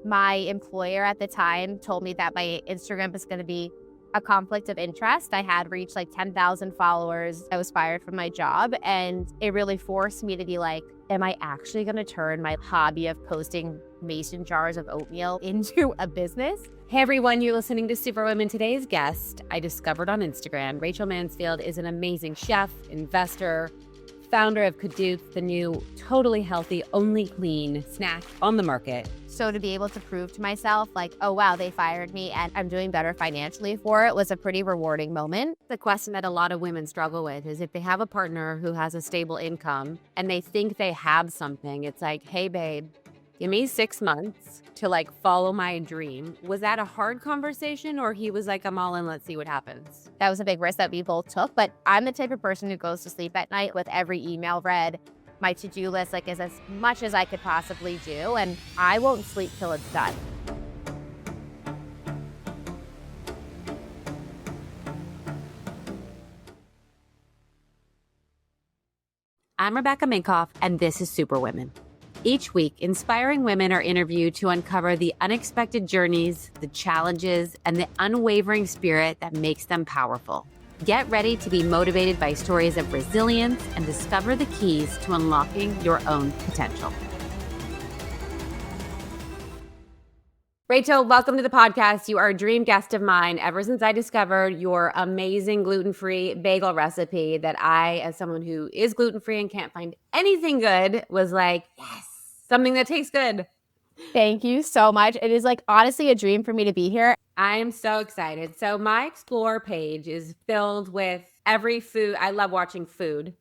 My employer at the time told me that my Instagram was going to be a conflict of interest. I had reached like 10,000 followers. I was fired from my job, and it really forced me to be like, am I actually going to turn my hobby of posting mason jars of oatmeal into a business? Hey everyone, you're listening to Superwomen. Today's guest I discovered on Instagram. Rachel Mansfield is an amazing chef, investor, founder of cookbook, the new totally healthy, only clean snack on the market. So to be able to prove to myself like, oh wow, they fired me and I'm doing better financially for it was a pretty rewarding moment. The question that a lot of women struggle with is if they have a partner who has a stable income and they think they have something, it's like, hey babe, give me 6 months to like follow my dream. Was that a hard conversation, or he was like, I'm all in, let's see what happens? That was a big risk that we both took, but I'm the type of person who goes to sleep at night with every email read. My to-do list is as much as I could possibly do, and I won't sleep till it's done. I'm Rebecca Minkoff, and this is Superwomen. Each week, inspiring women are interviewed to uncover the unexpected journeys, the challenges, and the unwavering spirit that makes them powerful. Get ready to be motivated by stories of resilience and discover the keys to unlocking your own potential. Rachel, welcome to the podcast. You are a dream guest of mine ever since I discovered your amazing gluten-free bagel recipe that I, as someone who is gluten-free and can't find anything good, was like, yes, something that tastes good. Thank you so much. It is like honestly a dream for me to be here. I am so excited. So my Explore page is filled with every food. I love watching food.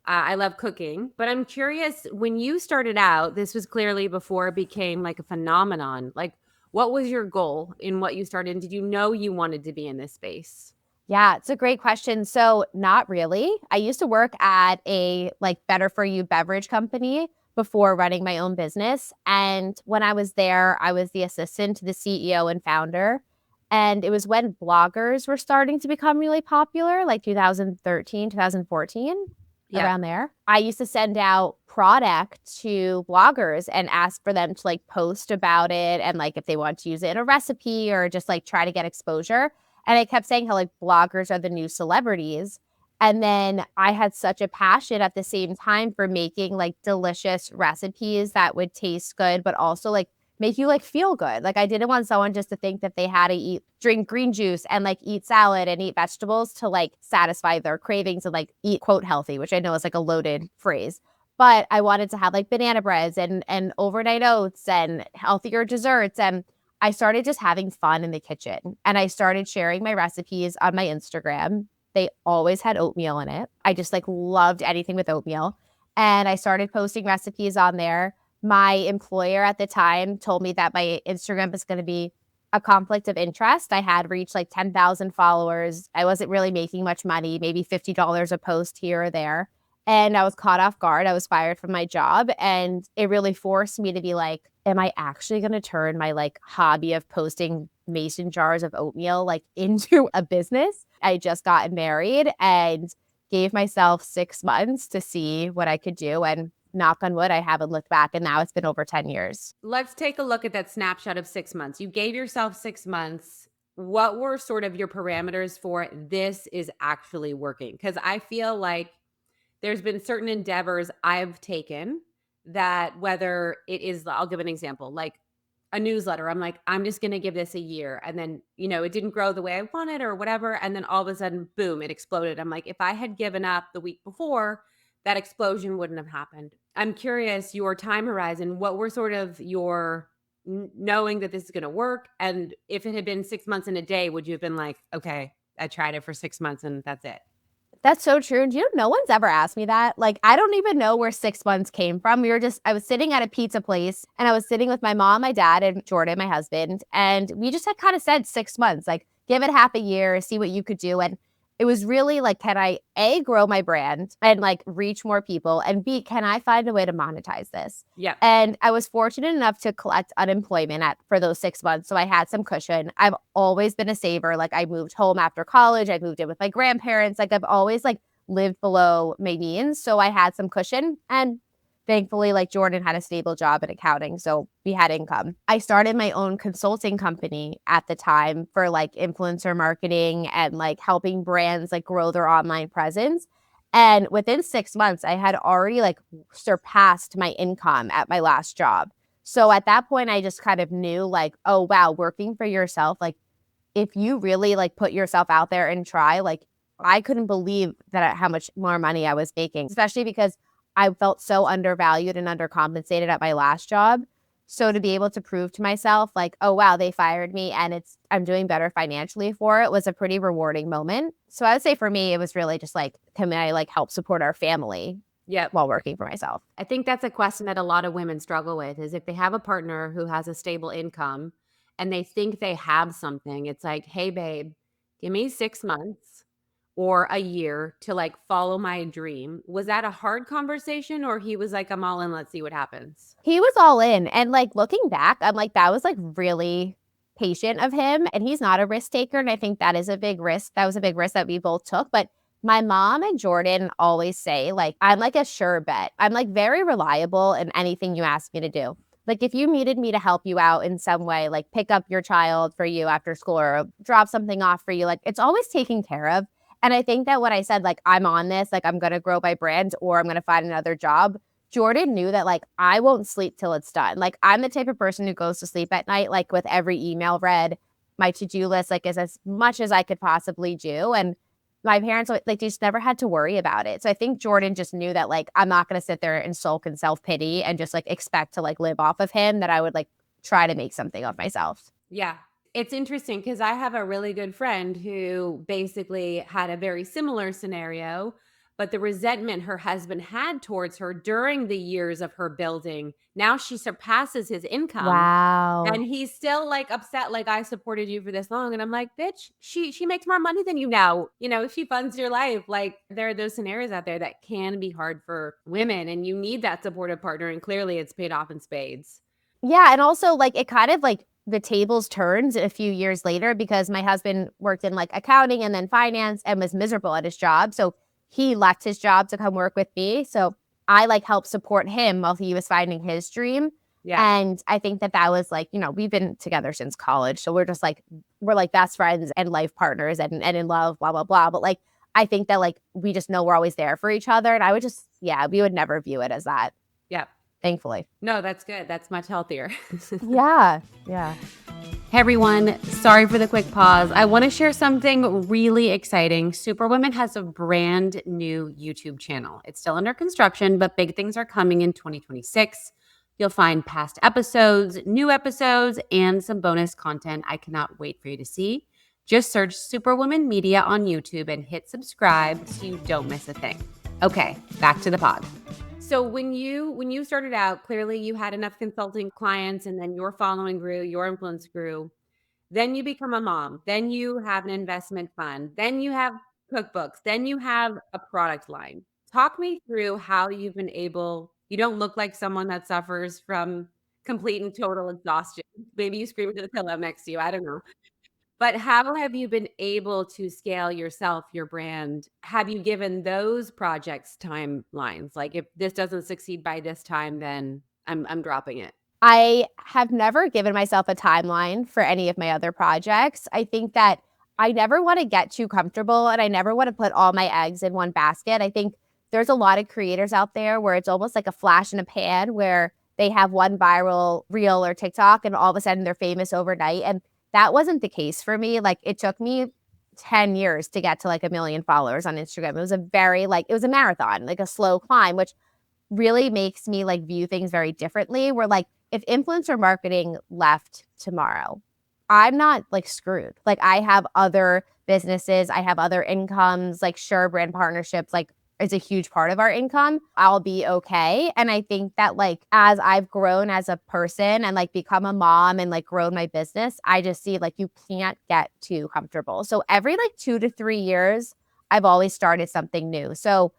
I love cooking. But I'm curious, when you started out, this was clearly before it became like a phenomenon. Like, what was your goal in what you started? And did you know you wanted to be in this space? Yeah, it's a great question. So not really. I used to work at a like better for you beverage company before running my own business. And when I was there, I was the assistant to the CEO and founder. And it was when bloggers were starting to become really popular, like 2013, 2014, around there. I used to send out product to bloggers and ask for them to like post about it and like if they want to use it in a recipe or just like try to get exposure. And I kept saying how like bloggers are the new celebrities. And then I had such a passion at the same time for making like delicious recipes that would taste good, but also like make you like feel good. Like I didn't want someone just to think that they had to drink green juice and like eat salad and eat vegetables to like satisfy their cravings and like eat quote healthy, which I know is like a loaded phrase. But I wanted to have like banana breads and overnight oats and healthier desserts. And I started just having fun in the kitchen. And I started sharing my recipes on my Instagram. They always had oatmeal in it. I just like loved anything with oatmeal. And I started posting recipes on there. My employer at the time told me that my Instagram was going to be a conflict of interest. I had reached like 10,000 followers. I wasn't really making much money, maybe $50 a post here or there. And I was caught off guard. I was fired from my job. And it really forced me to be like, am I actually going to turn my like hobby of posting mason jars of oatmeal like into a business? I just got married and gave myself 6 months to see what I could do. And knock on wood, I haven't looked back. And now it's been over 10 years. Let's take a look at that snapshot of 6 months. You gave yourself 6 months. What were sort of your parameters for this is actually working? Because I feel like there's been certain endeavors I've taken that, whether it is, I'll give an example, like a newsletter. I'm like, I'm just going to give this a year. And then, it didn't grow the way I wanted or whatever. And then all of a sudden, boom, it exploded. I'm like, if I had given up the week before, that explosion wouldn't have happened. I'm curious, your time horizon, what were sort of your knowing that this is going to work? And if it had been 6 months in a day, would you have been like, okay, I tried it for 6 months and that's it? That's so true. And no one's ever asked me that. Like, I don't even know where 6 months came from. I was sitting at a pizza place and I was sitting with my mom, my dad, and Jordan, my husband. And we just had kind of said 6 months, like, give it half a year, see what you could do. And it was really like, can I A, grow my brand and like reach more people? And B, can I find a way to monetize this? Yeah. And I was fortunate enough to collect unemployment for those 6 months. So I had some cushion. I've always been a saver. Like I moved home after college. I moved in with my grandparents. Like I've always like lived below my means. So I had some cushion. And Thankfully, like Jordan had a stable job in accounting, so we had income. I started my own consulting company at the time for like influencer marketing and like helping brands like grow their online presence. And within 6 months, I had already like surpassed my income at my last job. So at that point, I just kind of knew like, oh, wow, working for yourself, like if you really like put yourself out there and try, like I couldn't believe that how much more money I was making, especially because I felt so undervalued and undercompensated at my last job. So to be able to prove to myself like, oh wow, they fired me and I'm doing better financially for it was a pretty rewarding moment. So I would say for me, it was really just like, can I like help support our family Yep. while working for myself? I think that's a question that a lot of women struggle with is if they have a partner who has a stable income and they think they have something, it's like, "Hey babe, give me 6 months or a year to like follow my dream." Was that a hard conversation or he was like, "I'm all in, let's see what happens?" He was all in. And like looking back, I'm like, that was like really patient of him. And he's not a risk taker. And I think that is a big risk. That was a big risk that we both took. But my mom and Jordan always say, like, I'm like a sure bet. I'm like very reliable in anything you ask me to do. Like, if you needed me to help you out in some way, like pick up your child for you after school or drop something off for you, like, it's always taken care of. And I think that when I said, like, I'm on this, like, I'm going to grow my brand or I'm going to find another job, Jordan knew that like I won't sleep till it's done. Like I'm the type of person who goes to sleep at night like with every email read. My to-do list like is as much as I could possibly do. And my parents like just never had to worry about it. So I think Jordan just knew that like I'm not going to sit there and sulk and self-pity and just like expect to like live off of him, that I would like try to make something of myself. Yeah. It's interesting because I have a really good friend who basically had a very similar scenario, but the resentment her husband had towards her during the years of her building, now she surpasses his income. Wow. And he's still like upset, like I supported you for this long. And I'm like, bitch, she makes more money than you now. You know, she funds your life. Like there are those scenarios out there that can be hard for women and you need that supportive partner. And clearly it's paid off in spades. Yeah, and also like it kind of like the tables turned a few years later because my husband worked in like accounting and then finance and was miserable at his job. So he left his job to come work with me. So I like helped support him while he was finding his dream. Yeah. And I think that that was like, you know, we've been together since college. So we're just like, we're like best friends and life partners and in love, blah, blah, blah. But like, I think that like we just know we're always there for each other. And I would just, yeah, we would never view it as that, Yeah. thankfully. No, that's good. That's much healthier. Yeah. Yeah. Hey everyone, sorry for the quick pause. I want to share something really exciting. Superwomen has a brand new YouTube channel. It's still under construction, but big things are coming in 2026. You'll find past episodes, new episodes, and some bonus content I cannot wait for you to see. Just search Superwoman Media on YouTube and hit subscribe so you don't miss a thing. Okay, back to the pod. So when you started out, clearly you had enough consulting clients and then your following grew, your influence grew. Then you become a mom. Then you have an investment fund. Then you have cookbooks. Then you have a product line. Talk me through how you've been able, you don't look like someone that suffers from complete and total exhaustion. Maybe you scream into the pillow next to you. I don't know. But how have you been able to scale yourself, your brand? Have you given those projects timelines? Like if this doesn't succeed by this time, then I'm dropping it. I have never given myself a timeline for any of my other projects. I think that I never want to get too comfortable and I never want to put all my eggs in one basket. I think there's a lot of creators out there where it's almost like a flash in a pan where they have one viral reel or TikTok and all of a sudden they're famous overnight. And that wasn't the case for me. Like it took me 10 years to get to like 1 million followers on Instagram. It was a very like, it was a marathon, like a slow climb, which really makes me like view things very differently. Where like if influencer marketing left tomorrow, I'm not like screwed. Like I have other businesses, I have other incomes, like sure brand partnerships like is a huge part of our income. I'll be okay. And I think that like as I've grown as a person and like become a mom and like grown my business, I just see like you can't get too comfortable. So every like 2 to 3 years, I've always started something new. So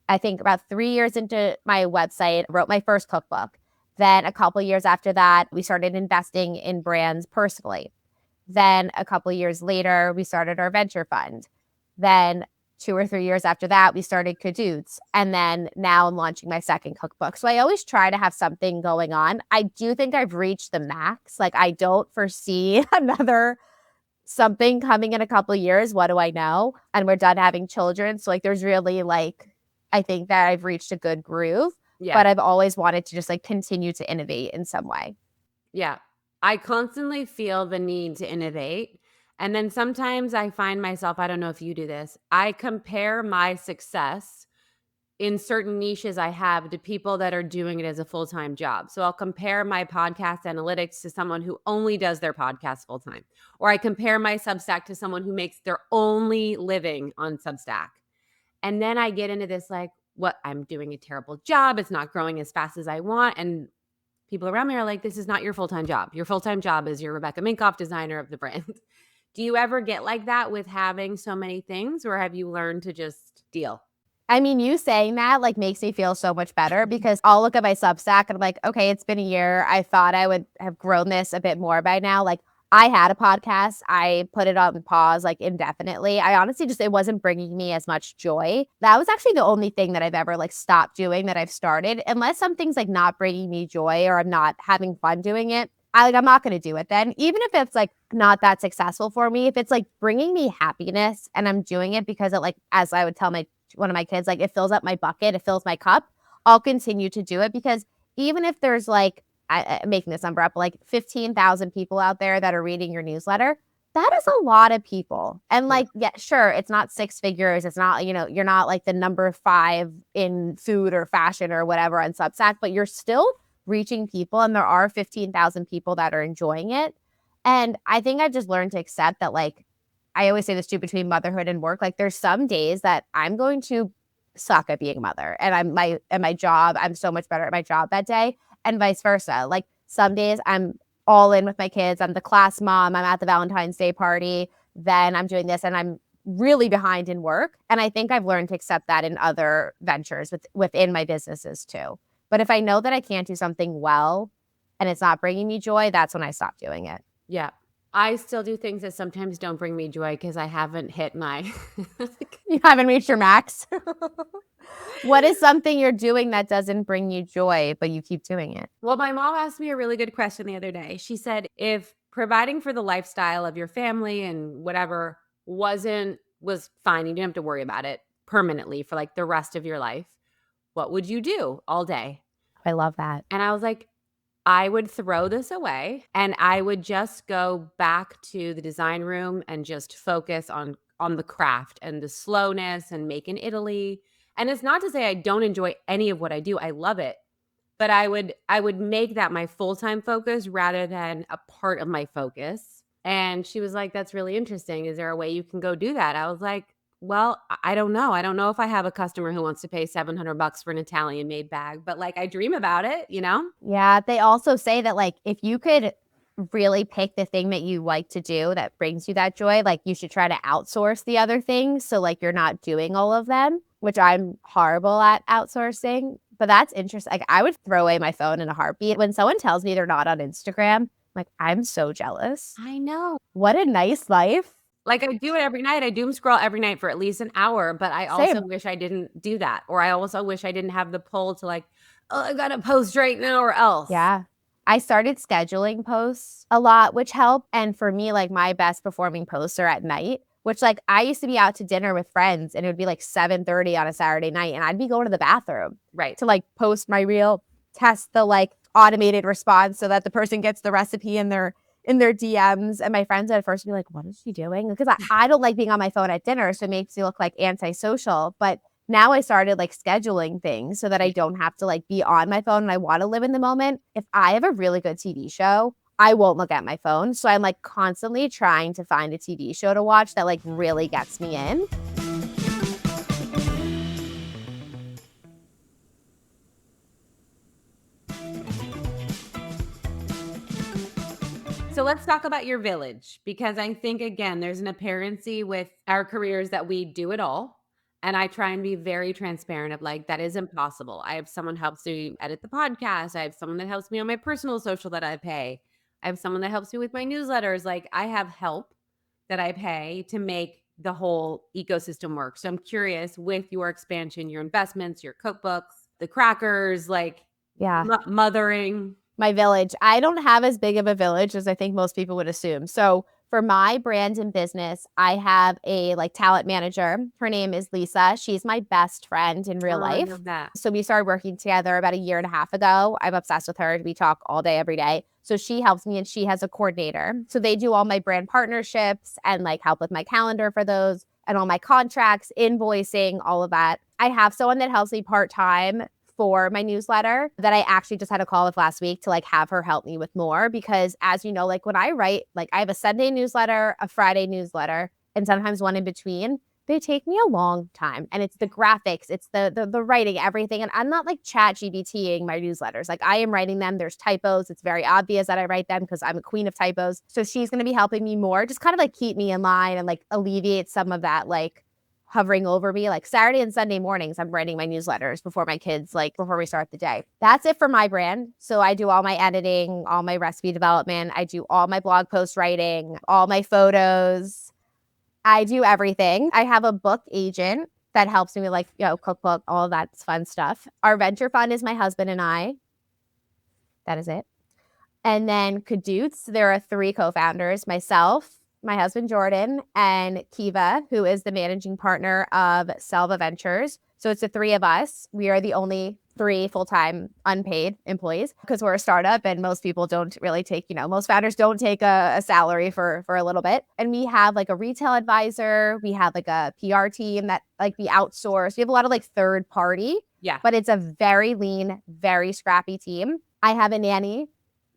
I think about 3 years into my website, I wrote my first cookbook. Then a couple years after that, we started investing in brands personally. Then a couple years later, we started our venture fund. Then 2 or 3 years after that, we started Cadoots. And then now I'm launching my second cookbook. So I always try to have something going on. I do think I've reached the max. Like, I don't foresee another something coming in a couple of years. What do I know? And we're done having children. So like, there's really like, I think that I've reached a good groove, Yeah. but I've always wanted to just like continue to innovate in some way. Yeah. I constantly feel the need to innovate. And then sometimes I find myself, I don't know if you do this, I compare my success in certain niches I have to people that are doing it as a full-time job. So I'll compare my podcast analytics to someone who only does their podcast full-time. Or I compare my Substack to someone who makes their only living on Substack. And then I get into this like, what, I'm doing a terrible job. It's not growing as fast as I want. And people around me are like, this is not your full-time job. Your full-time job is your Rebecca Minkoff, designer of the brand. Do you ever get like that with having so many things, or have you learned to just deal? I mean, you saying that like makes me feel so much better because I'll look at my Substack and I'm like, okay, it's been a year. I thought I would have grown this a bit more by now. Like, I had a podcast. I put it on pause like indefinitely. I honestly just, it wasn't bringing me as much joy. That was actually the only thing that I've ever like stopped doing that I've started. Unless something's like not bringing me joy or I'm not having fun doing it, I'm not going to do it then. Even if it's like not that successful for me, if it's like bringing me happiness and I'm doing it because it like, as I would tell my one of my kids, like, it fills up my bucket, it fills my cup, I'll continue to do it because even if there's like, I'm making this number up, like 15,000 people out there that are reading your newsletter, that is a lot of people. And like, yeah, sure, it's not six figures. It's not, you're not like the number 5 in food or fashion or whatever on Substack, but you're still reaching people. And there are 15,000 people that are enjoying it. And I think I've just learned to accept that, like, I always say this too, between motherhood and work, like there's some days that I'm going to suck at being a mother and at my job, I'm so much better at my job that day and vice versa. Like some days I'm all in with my kids. I'm the class mom. I'm at the Valentine's Day party. Then I'm doing this and I'm really behind in work. And I think I've learned to accept that in other ventures within my businesses too. But if I know that I can't do something well and it's not bringing me joy, that's when I stop doing it. Yeah. I still do things that sometimes don't bring me joy because I haven't hit my You haven't reached your max. What is something you're doing that doesn't bring you joy, but you keep doing it? Well, my mom asked me a really good question the other day. She said, if providing for the lifestyle of your family and whatever was fine, you didn't have to worry about it permanently for like the rest of your life, what would you do all day? I love that. And I was like, I would throw this away and I would just go back to the design room and just focus on the craft and the slowness and make in Italy. And it's not to say I don't enjoy any of what I do. I love it. But I would make that my full-time focus rather than a part of my focus. And she was like, "That's really interesting. Is there a way you can go do that?" I was like, "Well, I don't know. I don't know if I have a customer who wants to pay $700 for an Italian-made bag, but like I dream about it, you know?" Yeah, they also say that like if you could really pick the thing that you like to do that brings you that joy, like you should try to outsource the other things so like you're not doing all of them, which I'm horrible at outsourcing. But that's interesting. Like I would throw away my phone in a heartbeat. When someone tells me they're not on Instagram, I'm like, I'm so jealous. I know. What a nice life. Like, I do it every night. I doom scroll every night for at least an hour, but I also Same. wish I didn't do that. Or I also wish I didn't have the pull to like, "Oh, I gotta post right now or else." Yeah. I started scheduling posts a lot, which helped. And for me, like my best performing posts are at night, which like I used to be out to dinner with friends and it would be like 7:30 on a Saturday night and I'd be going to the bathroom Right. to like post my reel, test the like automated response so that the person gets the recipe in their DMs. And my friends at first would be like, what is she doing? Because I don't like being on my phone at dinner. So it makes me look like antisocial. But now I started like scheduling things so that I don't have to like be on my phone and I want to live in the moment. If I have a really good TV show, I won't look at my phone. So I'm like constantly trying to find a TV show to watch that like really gets me in. So let's talk about your village, because I think, again, there's an apparency with our careers that we do it all. And I try and be very transparent of like, that is impossible. I have someone who helps me edit the podcast. I have someone that helps me on my personal social that I pay. I have someone that helps me with my newsletters. Like I have help that I pay to make the whole ecosystem works. So I'm curious, with your expansion, your investments, your cookbooks, the crackers, like Yeah. mothering. My village. I don't have as big of a village as I think most people would assume. So for my brand and business, I have a like talent manager. Her name is Lisa. She's my best friend in real Oh, I life. love that. So we started working together about a year and a half ago. I'm obsessed with her. We talk all day, every day. So she helps me and she has a coordinator. So they do all my brand partnerships and like help with my calendar for those and all my contracts, invoicing, all of that. I have someone that helps me part-time for my newsletter that I actually just had a call with last week to like have her help me with more because as you know, like when I write, like I have a Sunday newsletter, a Friday newsletter, and sometimes one in between. They take me a long time. And it's the graphics, it's the writing, everything. And I'm not like chat GBTing my newsletters. Like I am writing them. There's typos. It's very obvious that I write them because I'm a queen of typos. So she's gonna be helping me more, just kind of like keep me in line and like alleviate some of that like hovering over me. Like Saturday and Sunday mornings, I'm writing my newsletters before my kids, like before we start the day. That's it for my brand. So I do all my editing, all my recipe development. I do all my blog post writing, all my photos. I do everything. I have a book agent that helps me with like, cookbook, all of that fun stuff. Our venture fund is my husband and I. That is it. And then Kadoots, there are 3 co-founders, myself, my husband Jordan, and Kiva, who is the managing partner of Selva Ventures. So it's the 3 of us. We are the only 3 full-time unpaid employees because we're a startup and most people don't really take, most founders don't take a salary for a little bit. And we have like a retail advisor. We have like a PR team that like we outsource. We have a lot of like third party. Yeah. But it's a very lean, very scrappy team. I have a nanny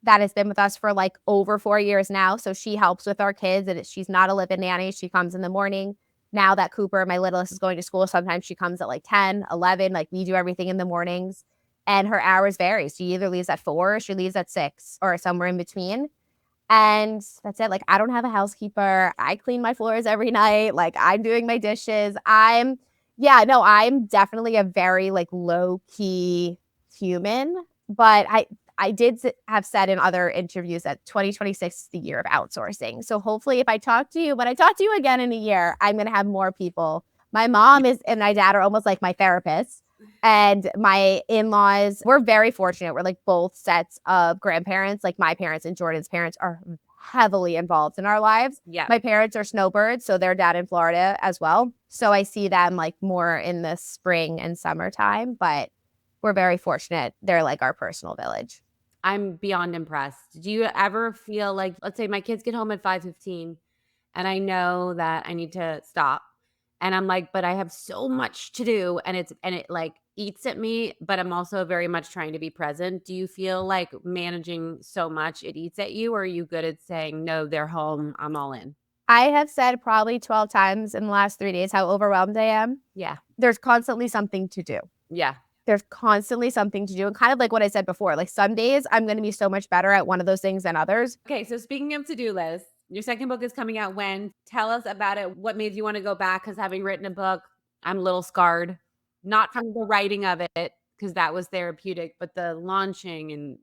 that has been with us for like over 4 years now. So she helps with our kids and she's not a live-in nanny. She comes in the morning. Now that Cooper, my littlest, is going to school, sometimes she comes at like 10, 11. Like we do everything in the mornings and her hours vary. She either leaves at 4 or she leaves at 6 or somewhere in between. And that's it. Like I don't have a housekeeper. I clean my floors every night. Like I'm doing my dishes. I'm definitely a very like low key human, but I did have said in other interviews that 2026 is the year of outsourcing. So hopefully if I talk to you, when I talk to you again in a year, I'm going to have more people. My mom and my dad are almost like my therapists. And my in-laws, we're very fortunate. We're like both sets of grandparents. Like my parents and Jordan's parents are heavily involved in our lives. Yeah. My parents are snowbirds, so they're down in Florida as well. So I see them like more in the spring and summertime, but we're very fortunate. They're like our personal village. I'm beyond impressed. Do you ever feel like, let's say my kids get home at 5:15 and I know that I need to stop and I'm like, but I have so much to do and it like eats at me, but I'm also very much trying to be present. Do you feel like managing so much it eats at you, or are you good at saying, no, they're home, I'm all in? I have said probably 12 times in the last 3 days how overwhelmed I am. Yeah. There's constantly something to do. Yeah. There's constantly something to do. And kind of like what I said before, like some days I'm going to be so much better at one of those things than others. Okay. So speaking of to-do lists, your second book is coming out when? Tell us about it. What made you want to go back? Because having written a book, I'm a little scarred, not from the writing of it, because that was therapeutic, but the launching and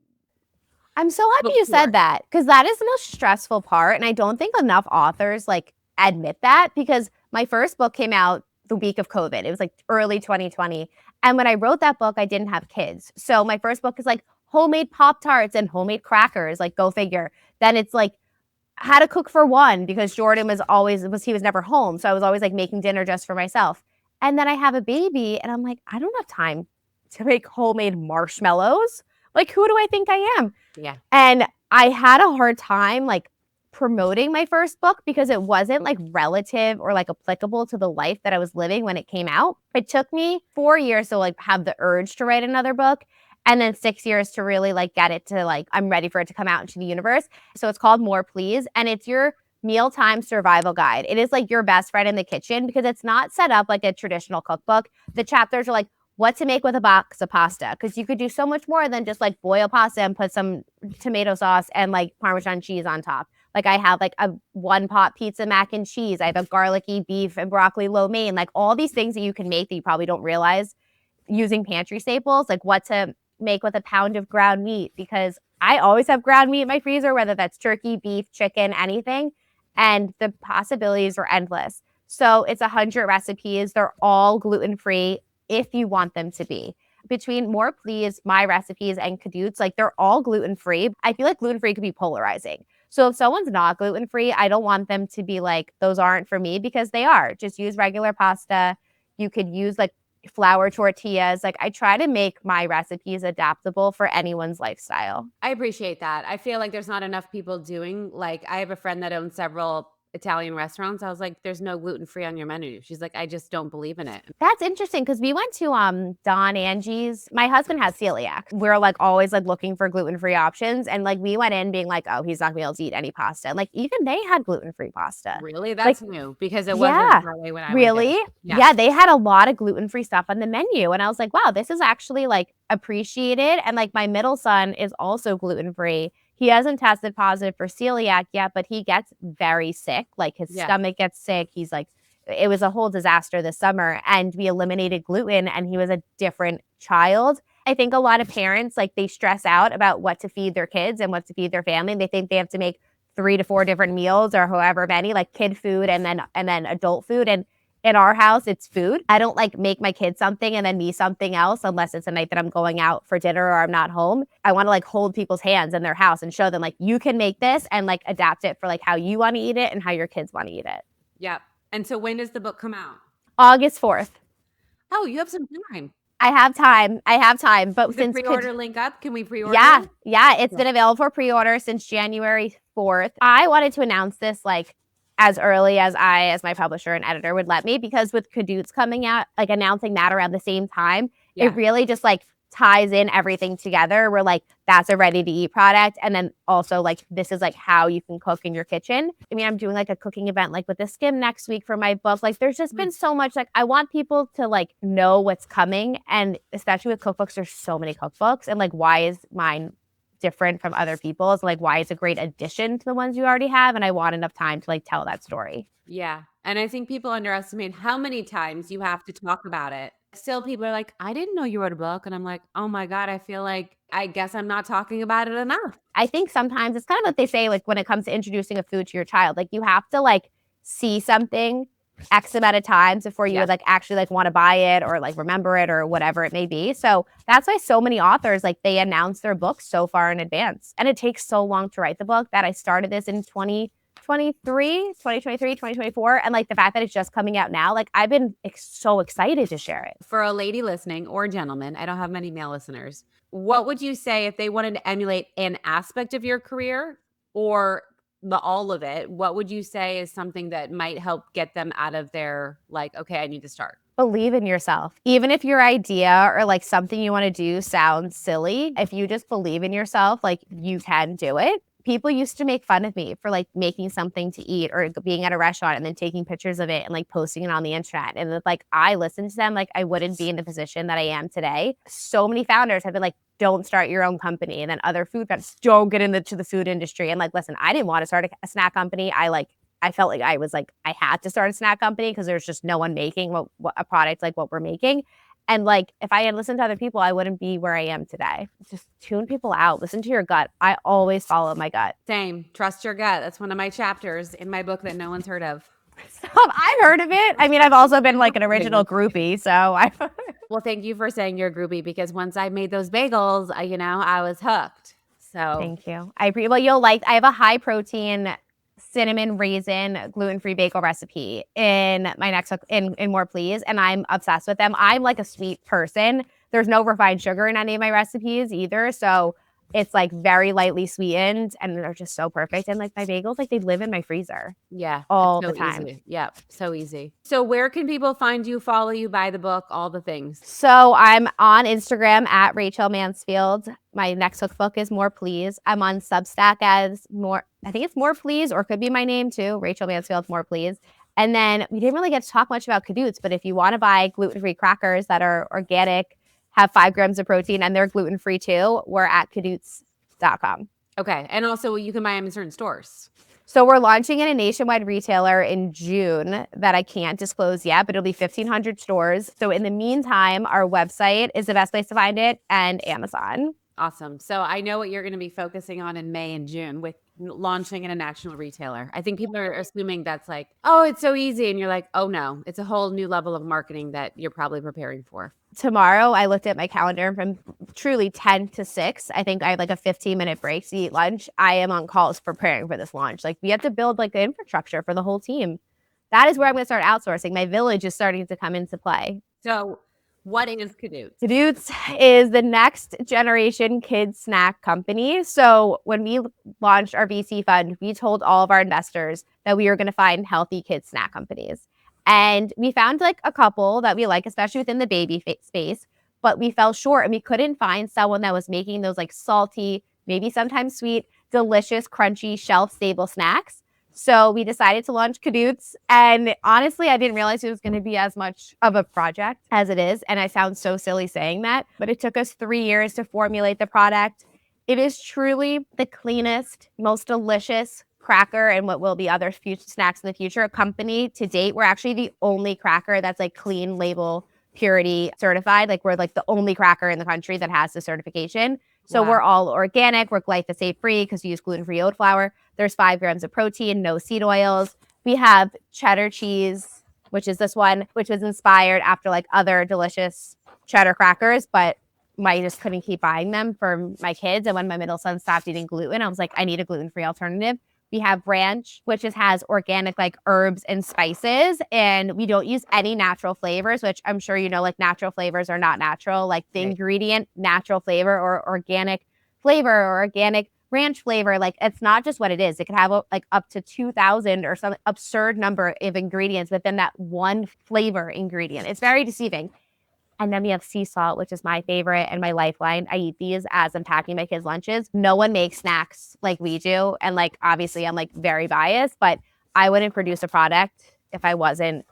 I'm so happy book you tour. said that because that is the most stressful part. And I don't think enough authors like admit that because my first book came out the week of COVID. It was like early 2020. And when I wrote that book, I didn't have kids. So my first book is like homemade Pop-Tarts and homemade crackers, like go figure. Then it's like how to cook for one because Jordan he was never home. So I was always like making dinner just for myself. And then I have a baby and I'm like, I don't have time to make homemade marshmallows. Like, who do I think I am? Yeah. And I had a hard time like promoting my first book because it wasn't like relative or like applicable to the life that I was living when it came out. It took me 4 years to like have the urge to write another book and then 6 years to really like get it to like I'm ready for it to come out into the universe. So it's called More Please and it's your mealtime survival guide. It is like your best friend in the kitchen because it's not set up like a traditional cookbook. The chapters are like what to make with a box of pasta because you could do so much more than just like boil pasta and put some tomato sauce and like Parmesan cheese on top. Like I have like a 1-pot pizza mac and cheese. I have a garlicky beef and broccoli lo mein. Like all these things that you can make that you probably don't realize using pantry staples, like what to make with a pound of ground meat because I always have ground meat in my freezer, whether that's turkey, beef, chicken, anything. And the possibilities are endless. So it's 100 recipes. They're all gluten-free if you want them to be. Between More Please, my recipes, and Caduceus, like they're all gluten-free. I feel like gluten-free could be polarizing. So if someone's not gluten-free, I don't want them to be like, those aren't for me, because they are. Just use regular pasta. You could use like flour tortillas. Like I try to make my recipes adaptable for anyone's lifestyle. I appreciate that. I feel like there's not enough people doing, like, I have a friend that owns several Italian restaurants. I was like, "There's no gluten-free on your menu." She's like, "I just don't believe in it." That's interesting because we went to Don Angie's. My husband has celiac. We're like always like looking for gluten-free options. And like we went in being like, oh, he's not gonna be able to eat any pasta. And like even they had gluten-free pasta. Really? Like, That's new because it wasn't yeah, that way when I went there. really? Yeah. Yeah, they had a lot of gluten-free stuff on the menu. And I was like, wow, this is actually like appreciated. And like my middle son is also gluten-free. He hasn't tested positive for celiac yet, but he gets very sick. Like his Yeah. stomach gets sick. He's like, it was a whole disaster this summer, and we eliminated gluten and he was a different child. I think a lot of parents, like they stress out about what to feed their kids and what to feed their family. They think they have to make 3 to 4 different meals or however many, like kid food and then adult food. And in our house, it's food. I don't like make my kids something and then me something else unless it's a night that I'm going out for dinner or I'm not home. I want to like hold people's hands in their house and show them like you can make this and like adapt it for like how you want to eat it and how your kids want to eat it. Yep. And so when does the book come out? August 4th. Oh, you have some time. I have time. But Is the since pre-order link up? Can we pre-order yeah, it? yeah, it's Yeah. been available for pre-order since January 4th. I wanted to announce this like as early as as my publisher and editor would let me, because with Caduceus coming out, like announcing that around the same time, Yeah. it really just like ties in everything together. We're like, that's a ready to eat product. And then also like, this is like how you can cook in your kitchen. I mean, I'm doing like a cooking event, like with the Skim next week for my book. Like there's just been so much, like I want people to like know what's coming. And especially with cookbooks, there's so many cookbooks, and like, why is mine different from other people's? Like why it's a great addition to the ones you already have. And I want enough time to like tell that story. Yeah. And I think people underestimate how many times you have to talk about it. Still, people are like, I didn't know you wrote a book. And I'm like, oh my God, I feel like I guess I'm not talking about it enough. I think sometimes it's kind of what they say, like when it comes to introducing a food to your child, like you have to like see something X amount of times before you would like actually like want to buy it or like remember it or whatever it may be. So that's why so many authors, like they announce their books so far in advance. And it takes so long to write the book that I started this in 2024. And like the fact that it's just coming out now, like I've been so excited to share it. For a lady listening or gentleman, I don't have many male listeners. What would you say if they wanted to emulate an aspect of your career or all of it? What would you say is something that might help get them out of their like, okay, I need to start? Believe in yourself. Even if your idea or like something you want to do sounds silly, if you just believe in yourself, like you can do it. People used to make fun of me for like making something to eat or being at a restaurant and then taking pictures of it and like posting it on the internet. And it's like I listened to them, like I wouldn't be in the position that I am today. So many founders have been like, don't start your own company. And then other food vendors, don't get into the food industry. And like, listen, I didn't want to start a snack company. I felt like I had to start a snack company because there's just no one making what a product like what we're making. And like, if I had listened to other people, I wouldn't be where I am today. Just tune people out. Listen to your gut. I always follow my gut. Same. Trust your gut. That's one of my chapters in my book that no one's heard of. I've heard of it. I mean, I've also been like an original groupie. So Well, thank you for saying you're a groupie, because once I made those bagels, I was hooked. So thank you. You'll like, I have a high protein cinnamon raisin gluten-free bagel recipe in my next book, in More Please, and I'm obsessed with them. I'm like a sweet person. There's no refined sugar in any of my recipes either, so it's like very lightly sweetened, and they're just so perfect. And like my bagels, like they live in my freezer. Yeah, all so the time. Easy. Yeah, so easy. So where can people find you, follow you, buy the book, all the things? So I'm on Instagram at Rachel Mansfield. My next cookbook is More Please. I'm on Substack as I think it's More Please, or could be my name too, Rachel Mansfield, More Please. And then we didn't really get to talk much about Caduceus, but if you want to buy gluten-free crackers that are organic, have 5 grams of protein, and they're gluten-free too, we're at caduceus.com. Okay. And also you can buy them in certain stores. So we're launching in a nationwide retailer in June that I can't disclose yet, but it'll be 1,500 stores. So in the meantime, our website is the best place to find it, and Amazon. Awesome. So I know what you're going to be focusing on in May and June with launching in a national retailer. I think people are assuming that's like, oh, it's so easy. And you're like, oh no, it's a whole new level of marketing that you're probably preparing for. Tomorrow, I looked at my calendar from truly 10 to 6. I think I have like a 15-minute break to eat lunch. I am on calls preparing for this launch. Like, we have to build like the infrastructure for the whole team. That is where I'm going to start outsourcing. My village is starting to come into play. So what is Cadoots? Cadoots is the next generation kids snack company. So when we launched our VC fund, we told all of our investors that we were going to find healthy kids snack companies. And we found like a couple that we like, especially within the baby space, but we fell short and we couldn't find someone that was making those like salty, maybe sometimes sweet, delicious, crunchy, shelf-stable snacks. So we decided to launch Cadoots. And honestly, I didn't realize it was going to be as much of a project as it is. And I sound so silly saying that, but it took us 3 years to formulate the product. It is truly the cleanest, most delicious cracker and what will be other future snacks in the future. Company to date, we're actually the only cracker that's like clean label purity certified. Like, we're like the only cracker in the country that has the certification. So We're all organic. We're glyphosate free because we use gluten-free oat flour. There's 5 grams of protein, no seed oils. We have cheddar cheese, which is this one, which was inspired after like other delicious cheddar crackers, but I just couldn't keep buying them for my kids. And when my middle son stopped eating gluten, I was like, I need a gluten-free alternative. We have ranch, which has organic like herbs and spices, and we don't use any natural flavors, which I'm sure you know, like natural flavors are not natural. Like the ingredient, natural flavor or organic flavor or organic ranch flavor, like it's not just what it is. It could have like up to 2,000 or some absurd number of ingredients within that one flavor ingredient. It's very deceiving. And then we have sea salt, which is my favorite and my lifeline. I eat these as I'm packing my kids' lunches. No one makes snacks like we do. And like, obviously I'm like very biased, but I wouldn't produce a product if I wasn't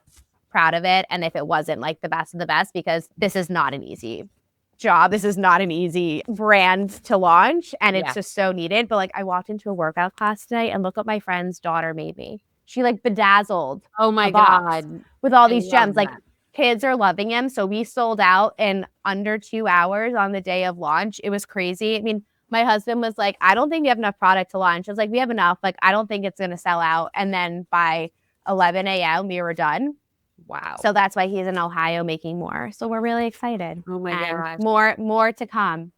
proud of it. And if it wasn't like the best of the best, because this is not an easy job. This is not an easy brand to launch. And it's just so needed. But like, I walked into a workout class today and look what my friend's daughter made me. She like bedazzled. Oh my God. With all these gems. Like, kids are loving him. So we sold out in under 2 hours on the day of launch. It was crazy. I mean, my husband was like, I don't think we have enough product to launch. I was like, we have enough. Like, I don't think it's going to sell out. And then by 11 a.m., we were done. Wow. So that's why he's in Ohio making more. So we're really excited. Oh my gosh. More to come.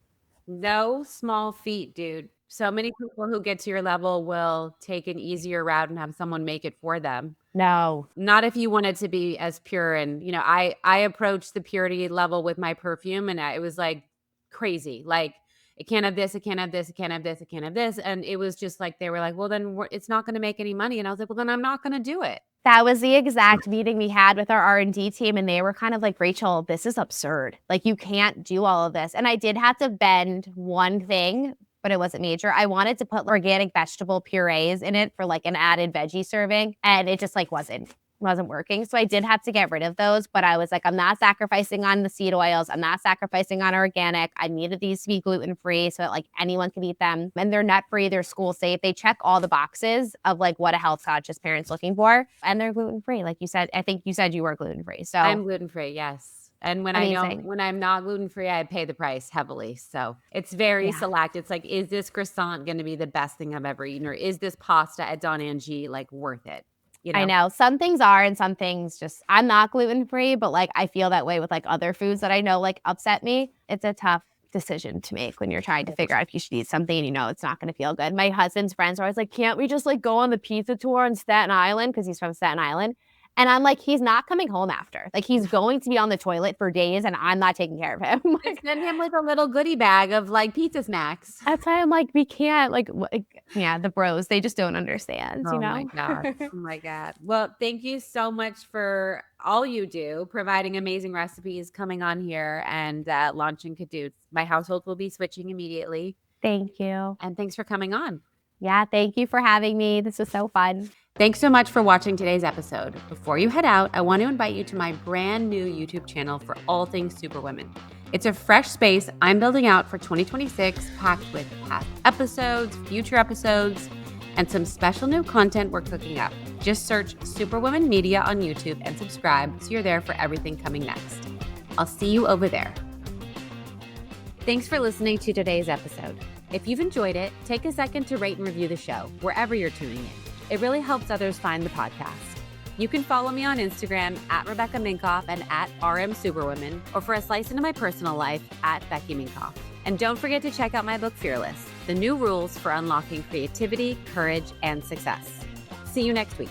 No small feat, dude. So many people who get to your level will take an easier route and have someone make it for them. No. Not if you want it to be as pure. And, you know, I approached the purity level with my perfume and it was like crazy. Like, it can't have this, it can't have this, it can't have this, it can't have this. And it was just like, they were like, well, then it's not going to make any money. And I was like, well, then I'm not going to do it. That was the exact meeting we had with our R&D team. And they were kind of like, Rachel, this is absurd. Like, you can't do all of this. And I did have to bend one thing, but it wasn't major. I wanted to put organic vegetable purees in it for like an added veggie serving. And it just like wasn't working. So I did have to get rid of those. But I was like, I'm not sacrificing on the seed oils. I'm not sacrificing on organic. I needed these to be gluten-free so that like anyone could eat them. And they're nut-free, they're school safe. They check all the boxes of like what a health conscious parent's looking for. And they're gluten-free. Like you said, I think you said you were gluten-free. So I'm gluten-free, yes. And when I'm not gluten-free, I pay the price heavily. So it's very select. It's like, is this croissant going to be the best thing I've ever eaten? Or is this pasta at Don Angie like worth it? You know? I know some things are and some things just, I'm not gluten-free, but like I feel that way with like other foods that I know like upset me. It's a tough decision to make when you're trying to figure out if you should eat something and you know it's not going to feel good. My husband's friends are always like, can't we just like go on the pizza tour in Staten Island? Because he's from Staten Island. And I'm like, he's not coming home after. Like, he's going to be on the toilet for days, and I'm not taking care of him. Like, send him like a little goodie bag of like pizza snacks. That's why I'm like, we can't the bros, they just don't understand, you know? Oh my God. Oh my God. Well, thank you so much for all you do, providing amazing recipes, coming on here and launching Cadoots. My household will be switching immediately. Thank you. And thanks for coming on. Yeah, thank you for having me. This was so fun. Thanks so much for watching today's episode. Before you head out, I want to invite you to my brand new YouTube channel for all things Superwomen. It's a fresh space I'm building out for 2026, packed with past episodes, future episodes, and some special new content we're cooking up. Just search Superwomen Media on YouTube and subscribe so you're there for everything coming next. I'll see you over there. Thanks for listening to today's episode. If you've enjoyed it, take a second to rate and review the show wherever you're tuning in. It really helps others find the podcast. You can follow me on Instagram at Rebecca Minkoff and at RM Superwomen, or for a slice into my personal life at Becky Minkoff. And don't forget to check out my book, Fearless, The New Rules for Unlocking Creativity, Courage, and Success. See you next week.